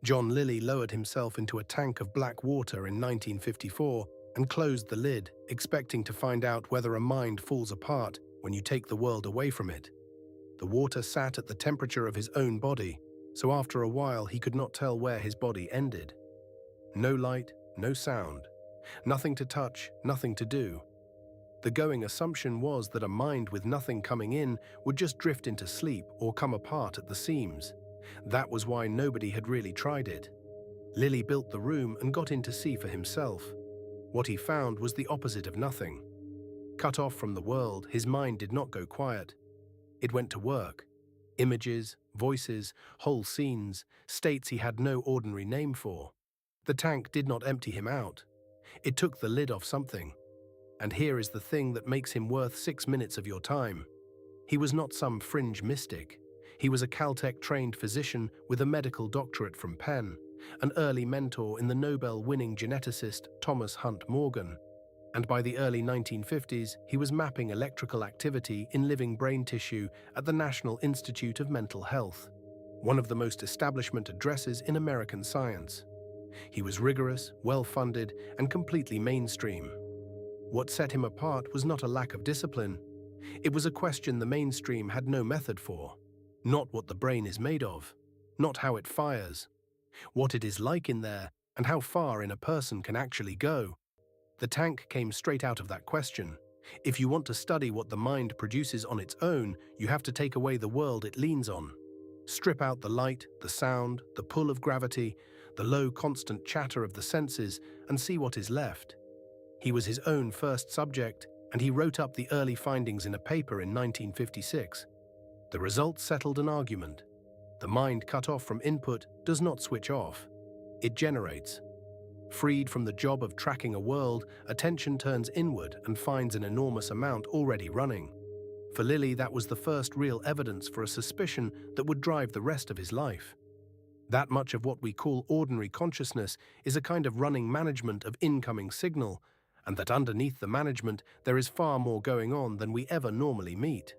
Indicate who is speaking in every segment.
Speaker 1: John Lilly lowered himself into a tank of black water in 1954 and closed the lid, expecting to find out whether a mind falls apart when you take the world away from it. The water sat at the temperature of his own body, so after a while he could not tell where his body ended. No light, no sound. Nothing to touch, nothing to do. The going assumption was that a mind with nothing coming in would just drift into sleep or come apart at the seams. That was why nobody had really tried it. Lilly built the room and got in to see for himself. What he found was the opposite of nothing. Cut off from the world, his mind did not go quiet. It went to work. Images, voices, whole scenes, states he had no ordinary name for. The tank did not empty him out. It took the lid off something. And here is the thing that makes him worth 6 minutes of your time. He was not some fringe mystic. He was a Caltech-trained physician with a medical doctorate from Penn, an early mentor in the Nobel-winning geneticist Thomas Hunt Morgan. And by the early 1950s, he was mapping electrical activity in living brain tissue at the National Institute of Mental Health, one of the most establishment addresses in American science. He was rigorous, well-funded, and completely mainstream. What set him apart was not a lack of discipline. It was a question the mainstream had no method for. Not what the brain is made of, not how it fires, what it is like in there, and how far in a person can actually go. The tank came straight out of that question. If you want to study what the mind produces on its own, you have to take away the world it leans on. Strip out the light, the sound, the pull of gravity, the low constant chatter of the senses, and see what is left. He was his own first subject, and he wrote up the early findings in a paper in 1956. The results settled an argument. The mind cut off from input does not switch off. It generates. Freed from the job of tracking a world, attention turns inward and finds an enormous amount already running. For Lilly, that was the first real evidence for a suspicion that would drive the rest of his life. That much of what we call ordinary consciousness is a kind of running management of incoming signal, and that underneath the management there is far more going on than we ever normally meet.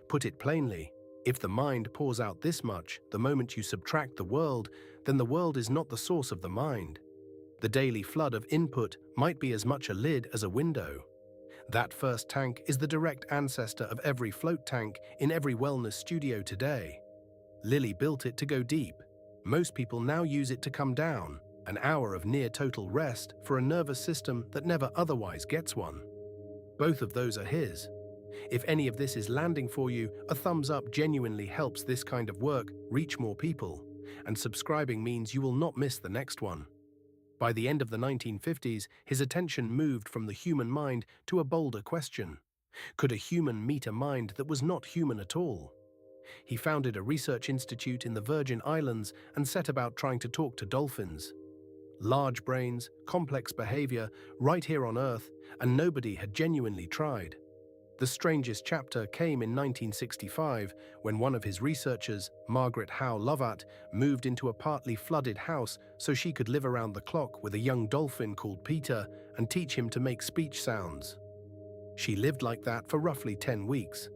Speaker 1: Put it plainly, if the mind pours out this much the moment you subtract the world, then the world is not the source of the mind. The daily flood of input might be as much a lid as a window. That first tank is the direct ancestor of every float tank in every wellness studio today. Lilly built it to go deep. Most people now use it to come down, an hour of near-total rest for a nervous system that never otherwise gets one. Both of those are his. If any of this is landing for you, a thumbs up genuinely helps this kind of work reach more people, and subscribing means you will not miss the next one. By the end of the 1950s, his attention moved from the human mind to a bolder question. Could a human meet a mind that was not human at all? He founded a research institute in the Virgin Islands and set about trying to talk to dolphins. Large brains, complex behavior, right here on Earth, and nobody had genuinely tried. The strangest chapter came in 1965 when one of his researchers, Margaret Howe Lovatt, moved into a partly flooded house so she could live around the clock with a young dolphin called Peter and teach him to make speech sounds. She lived like that for roughly 10 weeks.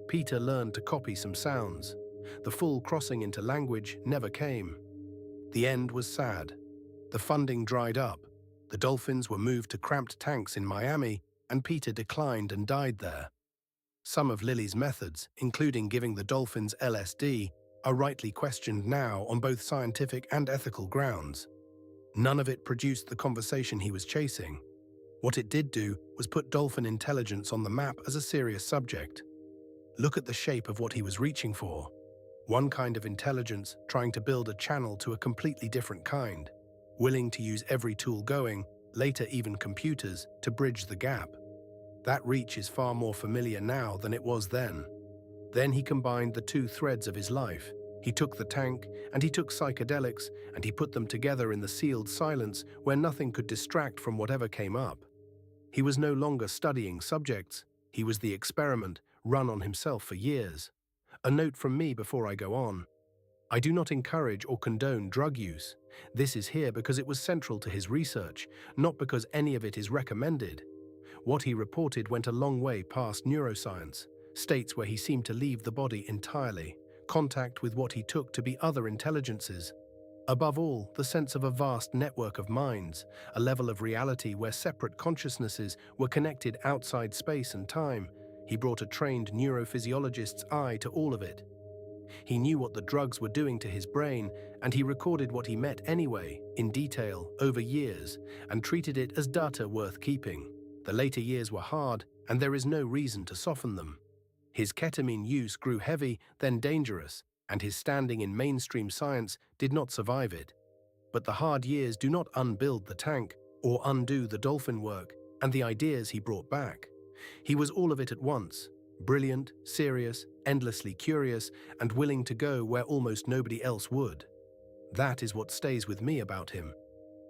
Speaker 1: Peter learned to copy some sounds. The full crossing into language never came. The end was sad. The funding dried up. The dolphins were moved to cramped tanks in Miami, and Peter declined and died there. Some of Lilly's methods, including giving the dolphins LSD, are rightly questioned now on both scientific and ethical grounds. None of it produced the conversation he was chasing. What it did do was put dolphin intelligence on the map as a serious subject. Look at the shape of what he was reaching for. One kind of intelligence trying to build a channel to a completely different kind, willing to use every tool going, later even computers, to bridge the gap. That reach is far more familiar now than it was then. Then he combined the two threads of his life. He took the tank, and he took psychedelics, and he put them together in the sealed silence where nothing could distract from whatever came up. He was no longer studying subjects. He was the experiment, run on himself for years. A note from me before I go on. I do not encourage or condone drug use. This is here because it was central to his research, not because any of it is recommended. What he reported went a long way past neuroscience, states where he seemed to leave the body entirely, contact with what he took to be other intelligences. Above all, the sense of a vast network of minds, a level of reality where separate consciousnesses were connected outside space and time. He brought a trained neurophysiologist's eye to all of it. He knew what the drugs were doing to his brain, and he recorded what he met anyway, in detail, over years, and treated it as data worth keeping. The later years were hard, and there is no reason to soften them. His ketamine use grew heavy, then dangerous, and his standing in mainstream science did not survive it. But the hard years do not unbuild the tank or undo the Dolphin work and the ideas he brought back. He was all of it at once, brilliant, serious, endlessly curious, and willing to go where almost nobody else would. That is what stays with me about him.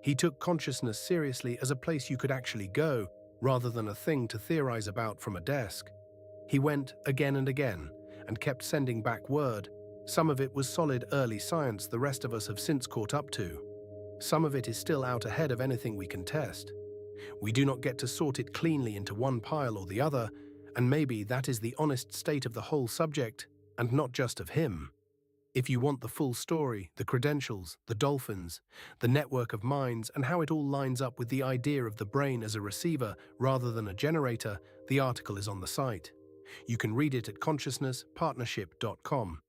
Speaker 1: He took consciousness seriously as a place you could actually go, rather than a thing to theorize about from a desk. He went again and again, and kept sending back word. Some of it was solid early science the rest of us have since caught up to. Some of it is still out ahead of anything we can test. We do not get to sort it cleanly into one pile or the other, and maybe that is the honest state of the whole subject, and not just of him. If you want the full story, the credentials, the dolphins, the network of minds, and how it all lines up with the idea of the brain as a receiver rather than a generator, the article is on the site. You can read it at consciousnesspartnership.com.